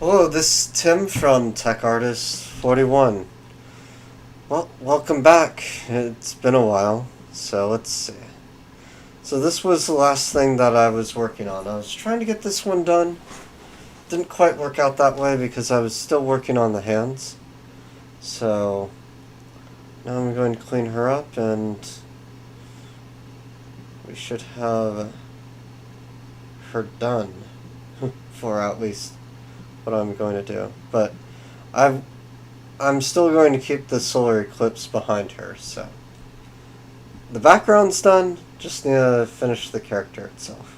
Hello, this is Tim from Tech Artist 41. Well, welcome back. It's been a while, so let's see. So this was the last thing that I was working on. I was trying to get this one done. Didn't quite work out that way because I was still working on the hands. So now I'm going to clean her up and we should have her done for at least what I'm going to do. But I'm still going to keep the solar eclipse behind her, so the background's done, just need to finish the character itself.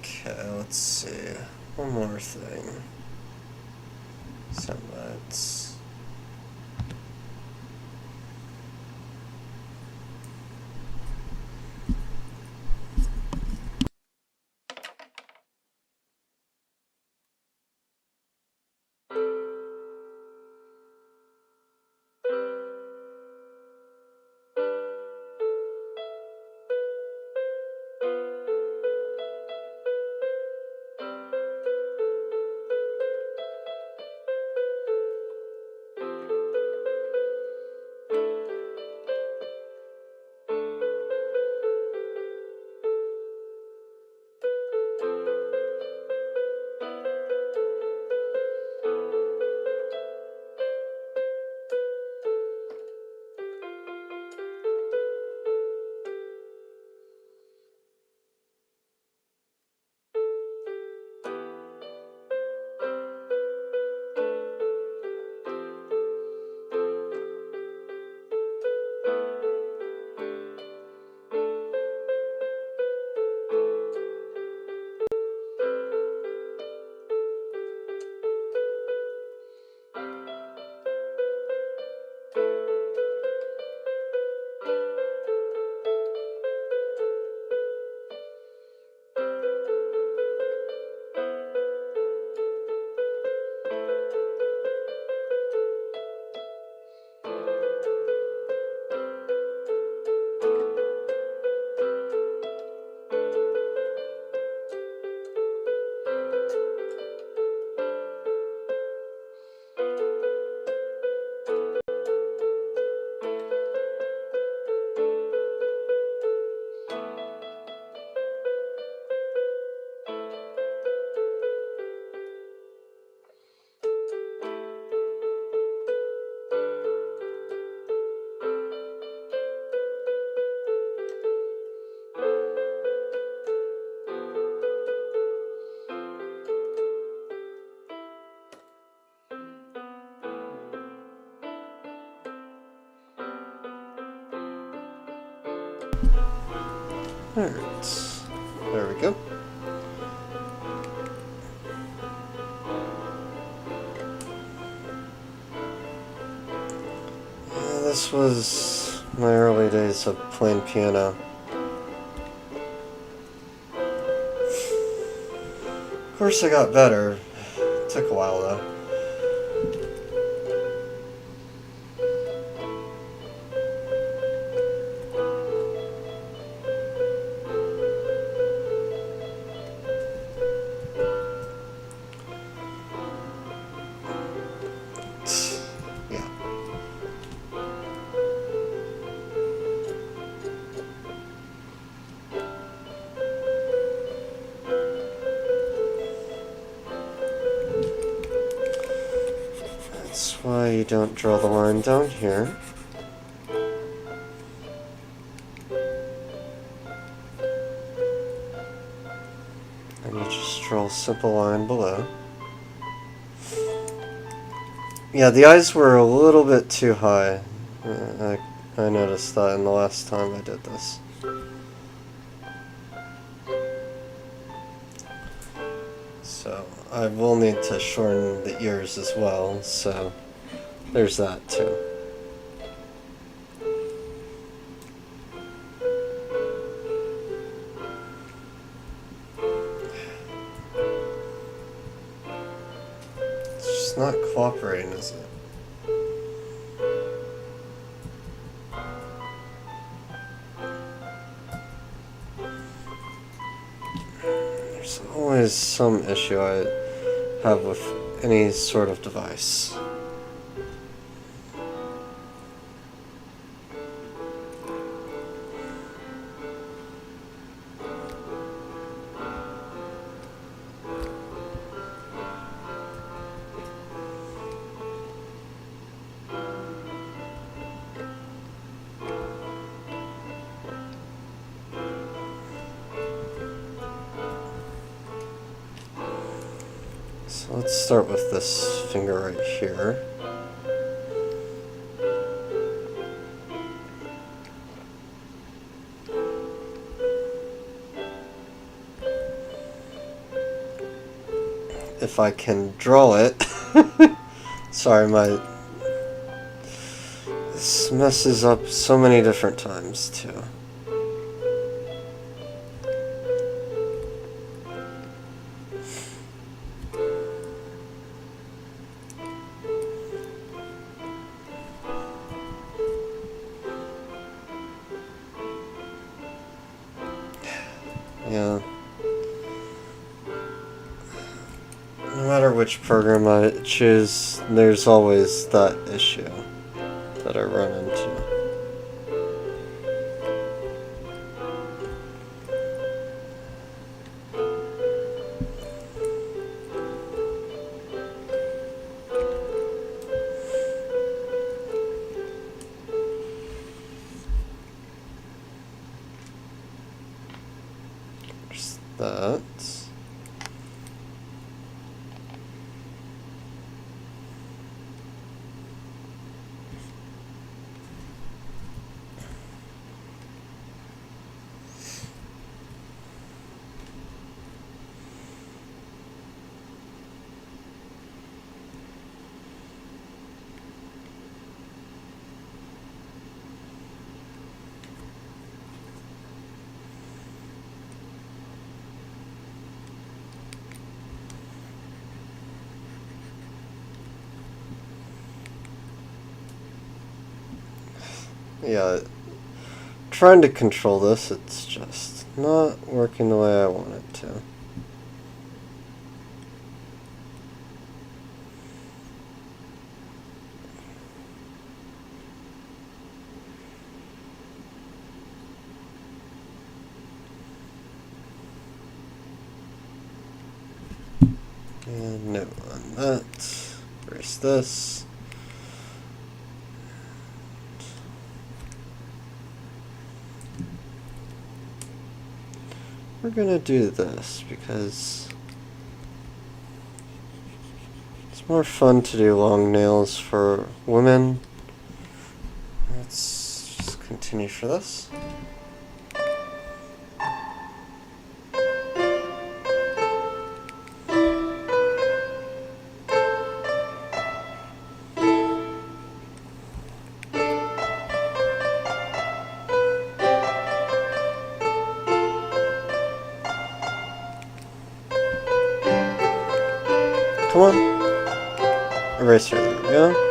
Okay, let's see. One more thing. So let's... Alright, there we go. This was my early days of playing piano. Of course I got better. It took a while though. Yeah. That's why you don't draw the line down here. And you just draw a simple line below. Yeah, the eyes were a little bit too high. I noticed that in the last time I did this. So I will need to shorten the ears as well, so there's that too. It's just not cooperating, is it? There's always some issue I have with any sort of device. So let's start with this finger right here. If I can draw it. Sorry, this messes up so many different times too. Yeah. No matter which program I choose, there's always that issue that I run into. There's that. Yeah, trying to control this, it's just not working the way I want it to. And no on that. Erase this. We're gonna do this because it's more fun to do long nails for women. Let's just continue for this. Come on. Eraser, there we go.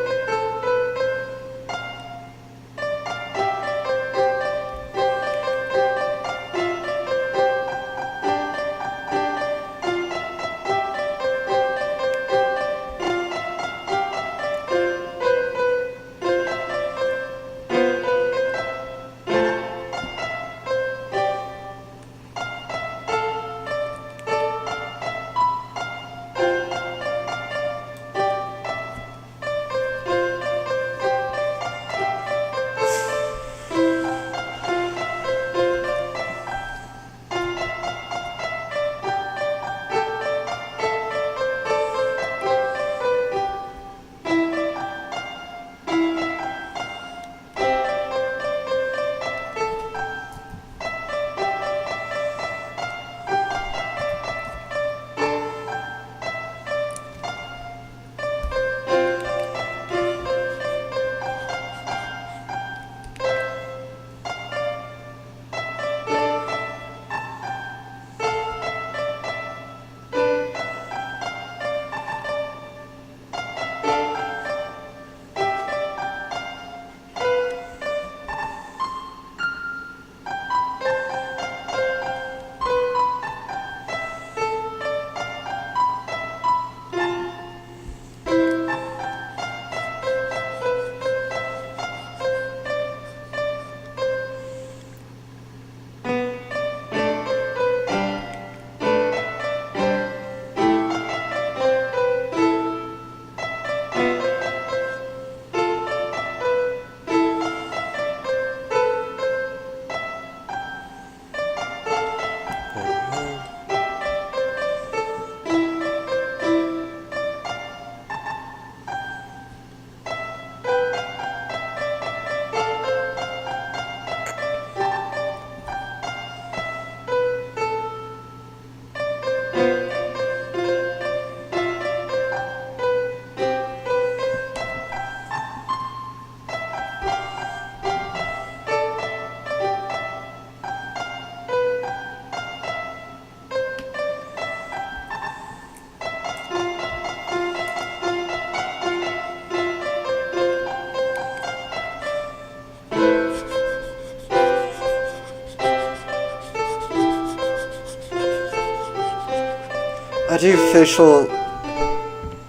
do facial...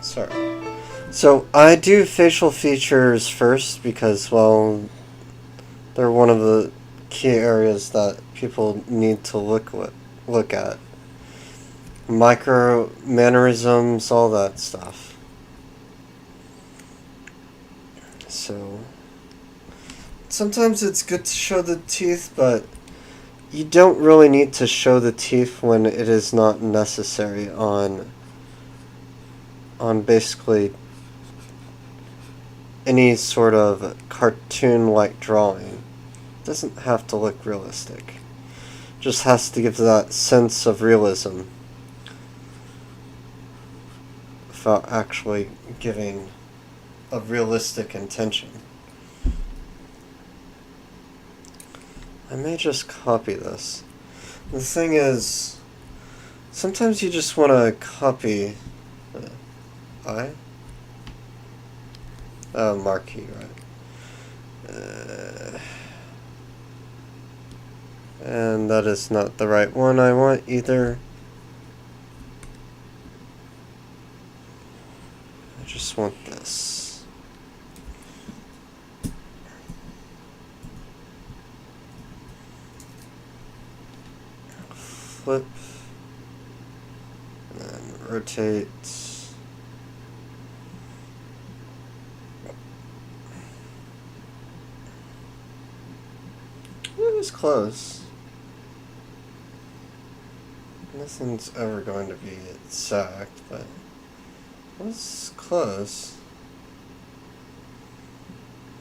Sorry. So, I do facial features first because, well, they're one of the key areas that people need to look at. Micro mannerisms, all that stuff. So, sometimes it's good to show the teeth, but you don't really need to show the teeth when it is not necessary on basically any sort of cartoon-like drawing. It doesn't have to look realistic. It just has to give that sense of realism without actually giving a realistic intention. I may just copy this. The thing is, sometimes you just want to copy marquee, right? And that is not the right one I want either. I just want this. Flip. And then rotate. It was close. Nothing's ever going to be exact, but it was close.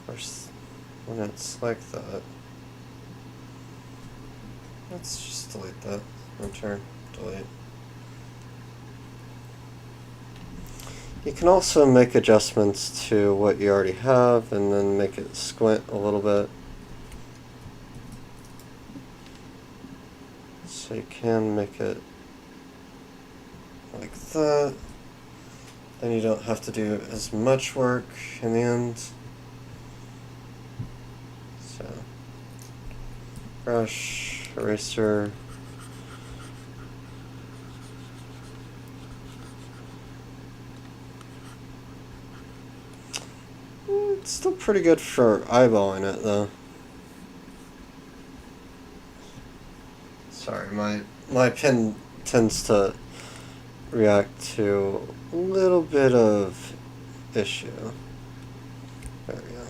Of course, when it's like that. Let's just delete that. Return, delete. You can also make adjustments to what you already have and then make it squint a little bit. So you can make it like that. Then you don't have to do as much work in the end. So, brush, eraser. It's still pretty good for eyeballing it though. Sorry, my pen tends to react to a little bit of issue. There we go.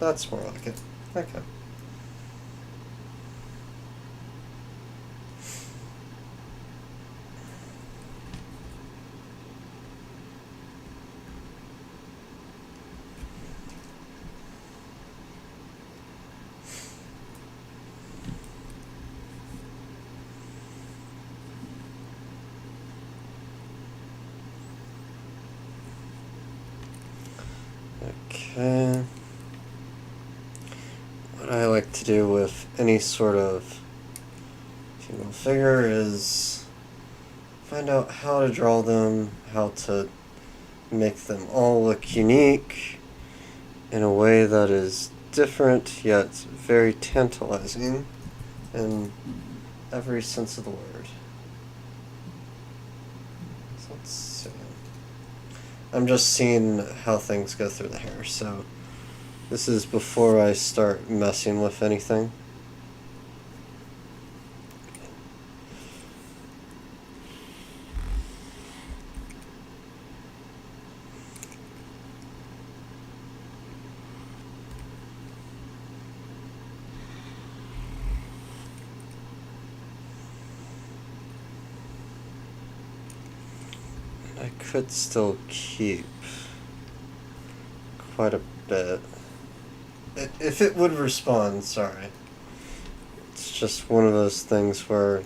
That's more like it. Okay. Okay. What I like to do with any sort of female figure is find out how to draw them, how to make them all look unique in a way that is different yet very tantalizing in every sense of the word. So let's see. I'm just seeing how things go through the hair, so this is before I start messing with anything. I could still keep quite a bit. If it would respond, sorry. It's just one of those things where it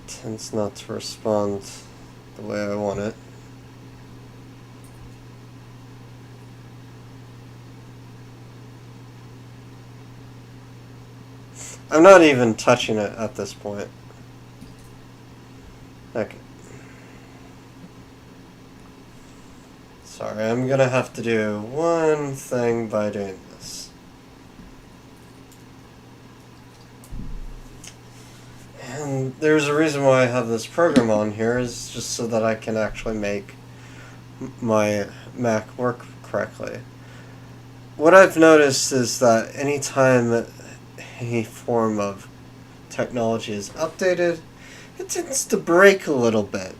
tends not to respond the way I want it. I'm not even touching it at this point. Okay. Sorry, I'm gonna have to do one thing by doing this. And there's a reason why I have this program on here, is just so that I can actually make my Mac work correctly. What I've noticed is that anytime any form of technology is updated, it tends to break a little bit,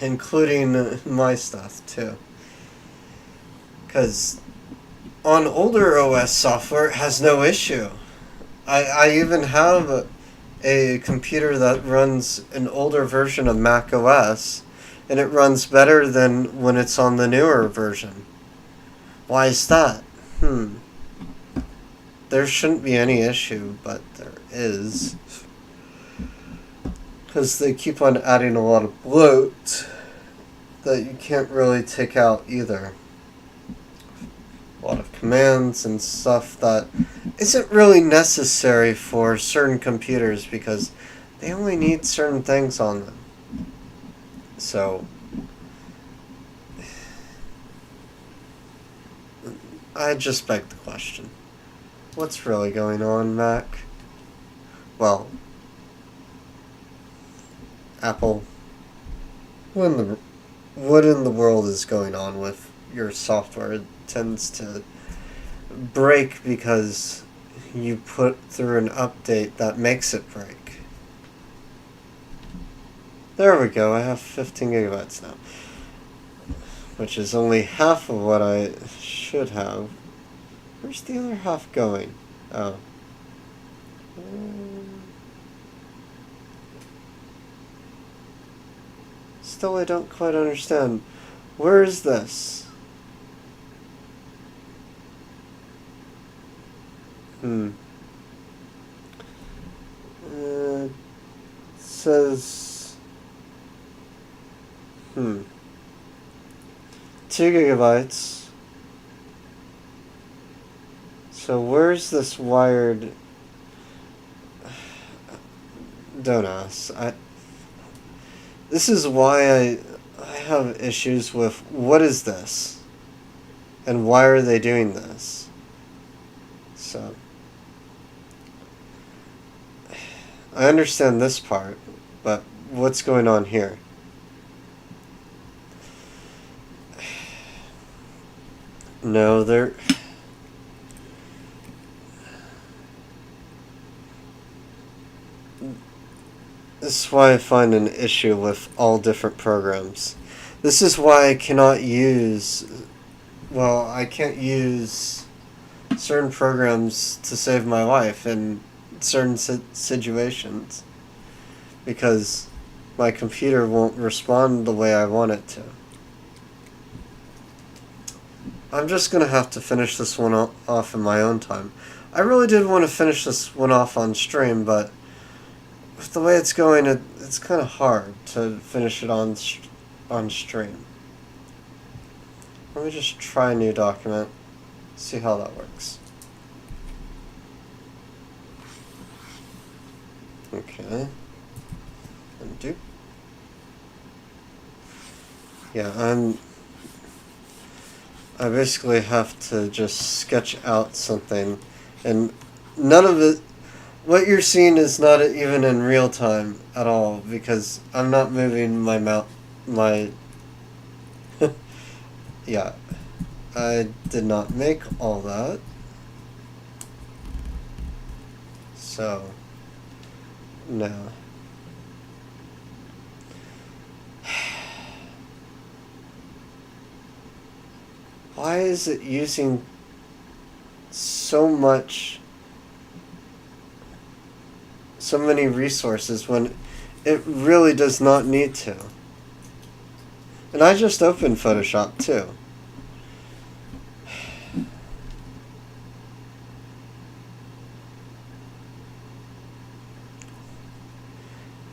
including my stuff too. Because on older OS software, it has no issue. I even have a computer that runs an older version of Mac OS, and it runs better than when it's on the newer version. Why is that? There shouldn't be any issue, but there is. Because they keep on adding a lot of bloat that you can't really take out either. A lot of commands and stuff that isn't really necessary for certain computers because they only need certain things on them. So I just beg the question. What's really going on, Mac? Well, Apple, what in the world is going on with your software? It tends to break because you put through an update that makes it break. There we go, I have 15 gigabytes now, which is only half of what I should have. Where's the other half going? Oh. Still, I don't quite understand. Where is this? It says 2 gigabytes. So where's this wired? Don't ask. This is why I have issues with what is this? And why are they doing this? So I understand this part, but what's going on here? No, they're... This is why I find an issue with all different programs. This is why I cannot use... Well, I can't use certain programs to save my life in certain situations. Because my computer won't respond the way I want it to. I'm just going to have to finish this one off in my own time. I really did want to finish this one off on stream, but with the way it's going, it's kind of hard to finish it on stream. Let me just try a new document, see how that works. Okay. Undo. Yeah, I basically have to just sketch out something, and none of it, what you're seeing is not even in real time at all, because I'm not moving my yeah, I did not make all that, so, no. Why is it using so many resources when it really does not need to? And I just opened Photoshop too.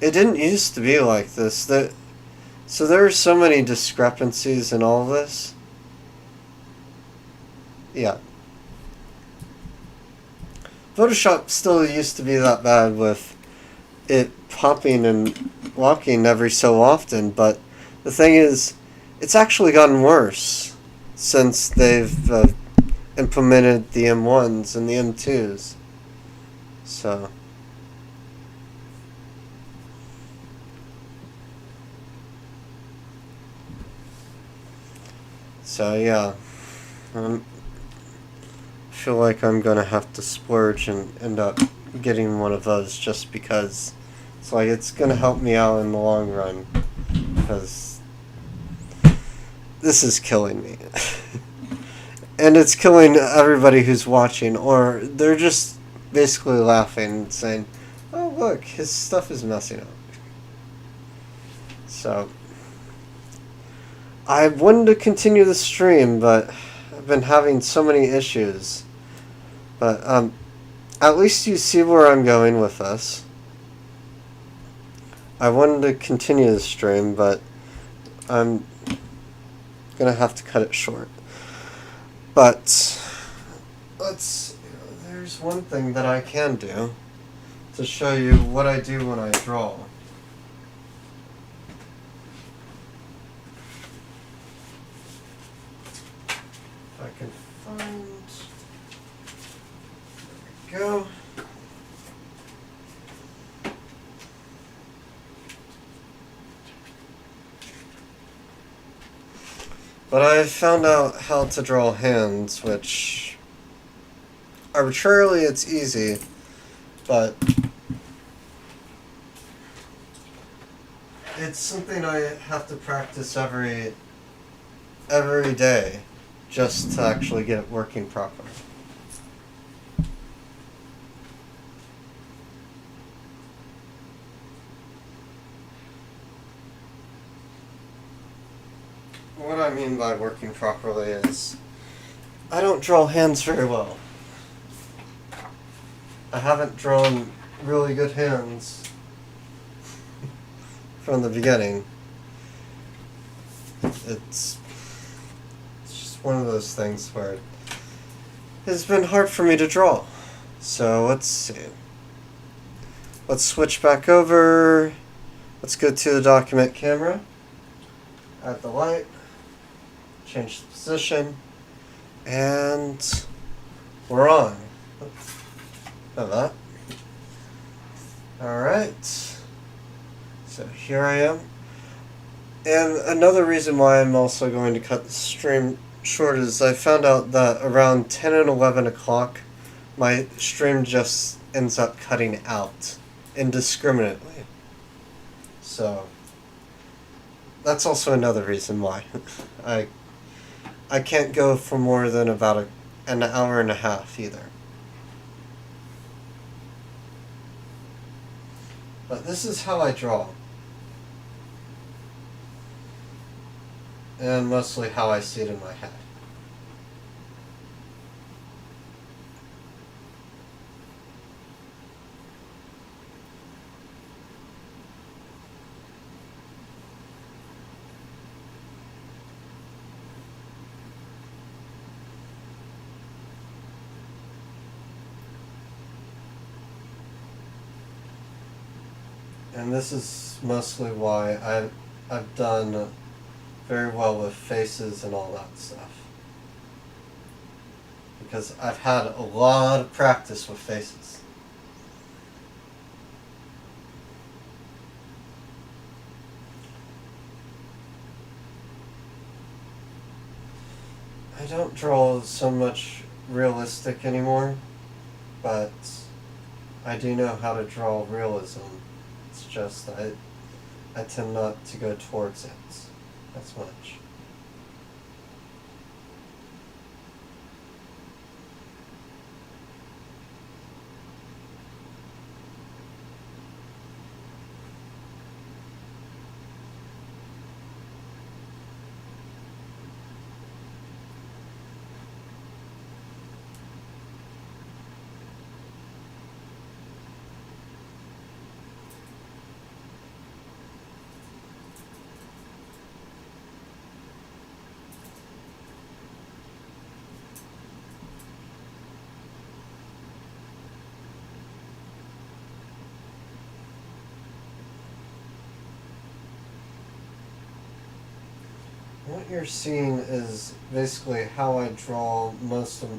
It didn't used to be like this. So there are so many discrepancies in all of this. Yeah. Photoshop still used to be that bad with it popping and locking every so often, but the thing is, it's actually gotten worse since they've implemented the M1s and the M2s. So, So yeah, I feel like I'm gonna have to splurge and end up getting one of those just because it's like it's gonna help me out in the long run. Because this is killing me. And it's killing everybody who's watching, or they're just basically laughing and saying, oh look, his stuff is messing up. So I wanted to continue the stream, but I've been having so many issues. But at least you see where I'm going with this. I wanted to continue the stream, but I'm gonna have to cut it short. But there's one thing that I can do to show you what I do when I draw. If I can find, there we go. But I found out how to draw hands, which arbitrarily it's easy, but it's something I have to practice every day just to actually get it working properly. What I mean by working properly is I don't draw hands very well. I haven't drawn really good hands from the beginning. It's just one of those things where it's been hard for me to draw. So let's see. Let's switch back over. Let's go to the document camera. Add the light. Change the position. And we're on. Have that. Alright. So here I am. And another reason why I'm also going to cut the stream short is I found out that around 10 and 11 o'clock my stream just ends up cutting out indiscriminately. So that's also another reason why I can't go for more than about an hour and a half either. But this is how I draw. And mostly how I see it in my head. And this is mostly why I've done very well with faces and all that stuff. Because I've had a lot of practice with faces. I don't draw so much realistic anymore, but I do know how to draw realism. It's just I tend not to go towards it as much. What you're seeing is basically how I draw most of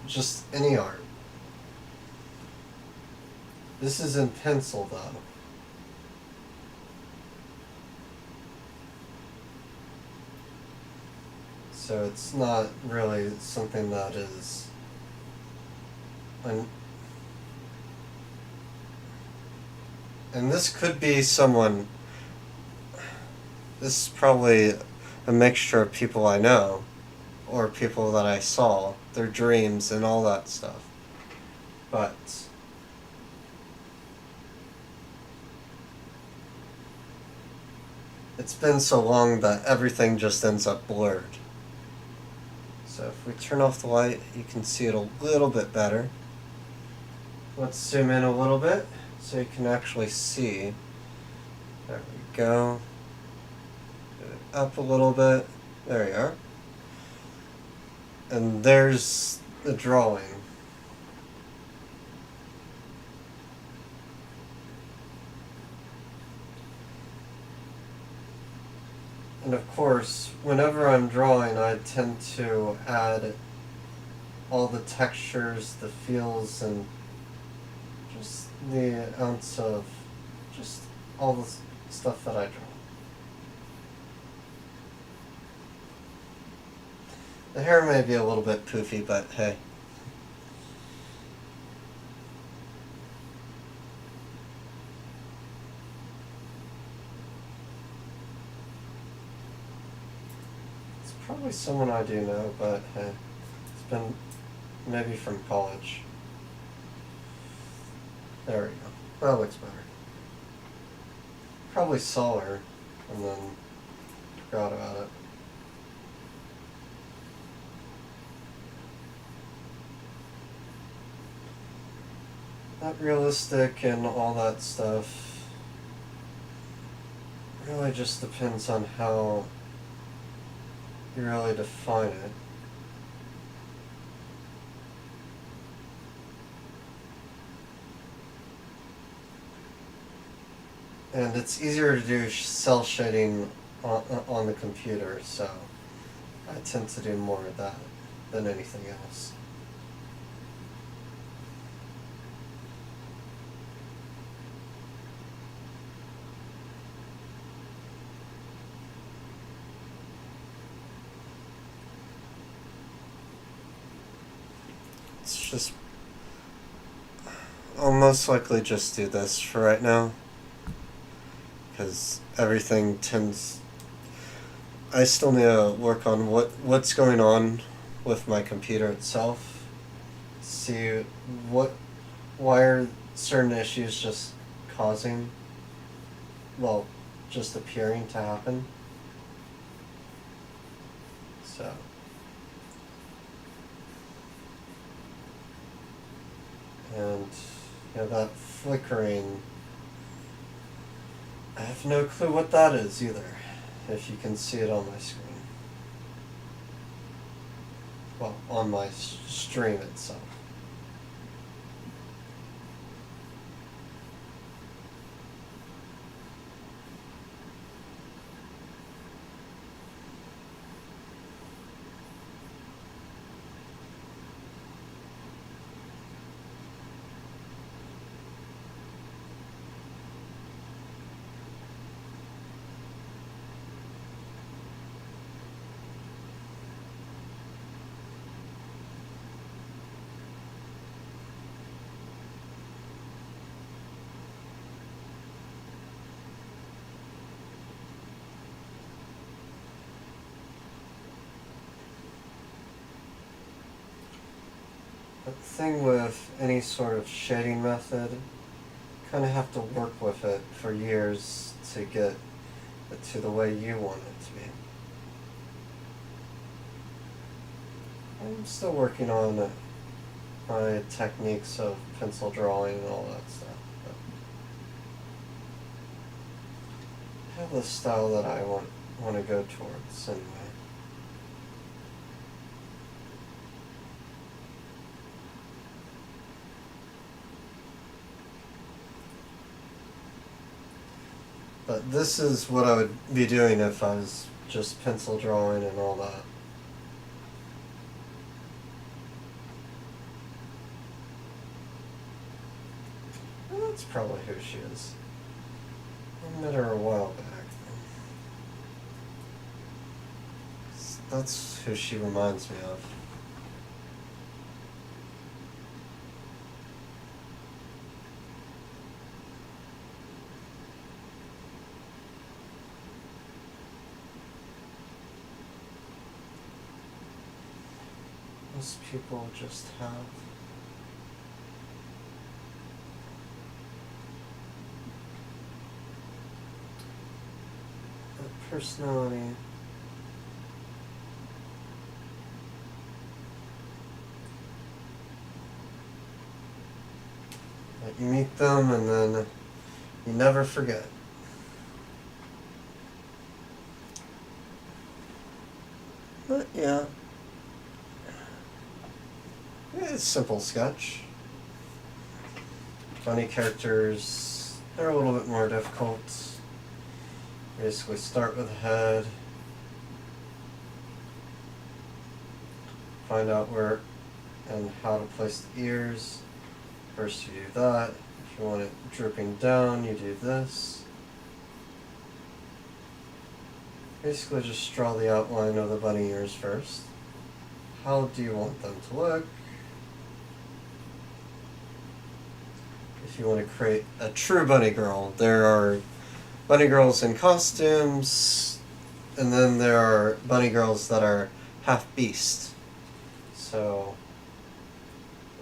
just any art. This is in pencil though. So it's not really something that is... And this could be someone... This is probably a mixture of people I know, or people that I saw, their dreams and all that stuff. But it's been so long that everything just ends up blurred. So if we turn off the light, you can see it a little bit better. Let's zoom in a little bit so you can actually see. There we go. Get it up a little bit. There you are. And there's the drawing. And of course, whenever I'm drawing, I tend to add all the textures, the feels, and just the ounce of just all the stuff that I draw. The hair may be a little bit poofy, but hey. It's probably someone I do know, but hey. It's been maybe from college. There we go. That looks better. Probably saw her and then forgot about it. Not realistic and all that stuff. Really just depends on how you really define it. And it's easier to do cell shading on the computer, so I tend to do more of that than anything else. It's just... I'll most likely just do this for right now, because everything tends... I still need to work on what's going on with my computer itself. See why are certain issues just causing, well, just appearing to happen. So and that flickering, I have no clue what that is either, if you can see it on my screen. Well, on my stream itself. The thing with any sort of shading method, you kind of have to work with it for years to get it to the way you want it to be. I'm still working on my techniques of pencil drawing and all that stuff. But I have the style that I want to go towards anyway. But this is what I would be doing if I was just pencil drawing and all that. Well, that's probably who she is. I met her a while back. That's who she reminds me of. Most people just have that personality. That you meet them and then you never forget. But yeah. It's a simple sketch. Funny characters, they're a little bit more difficult. Basically start with the head. Find out where and how to place the ears. First you do that. If you want it dripping down, you do this. Basically just draw the outline of the bunny ears first. How do you want them to look? If you want to create a true bunny girl, there are bunny girls in costumes, and then there are bunny girls that are half beast. So,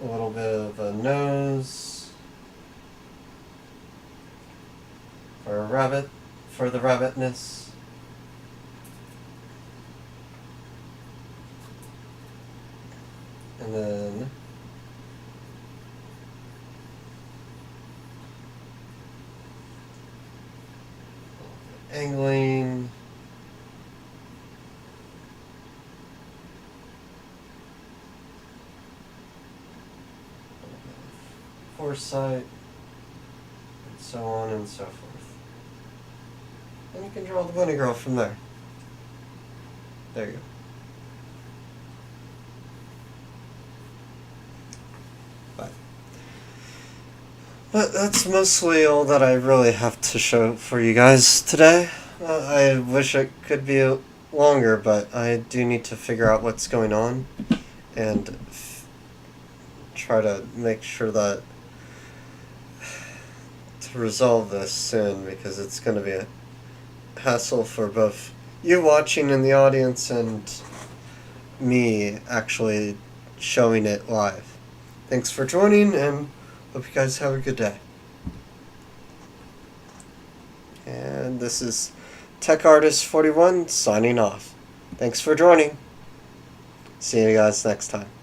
a little bit of a nose for a rabbit, for the rabbitness. And then angling, foresight, and so on and so forth. And you can draw the bunny girl from there. There you go. But that's mostly all that I really have to show for you guys today. I wish it could be longer, but I do need to figure out what's going on and try to make sure that to resolve this soon, because it's going to be a hassle for both you watching in the audience and me actually showing it live. Thanks for joining, and hope you guys have a good day. And this is Tech Artist 41 signing off. Thanks for joining. See you guys next time.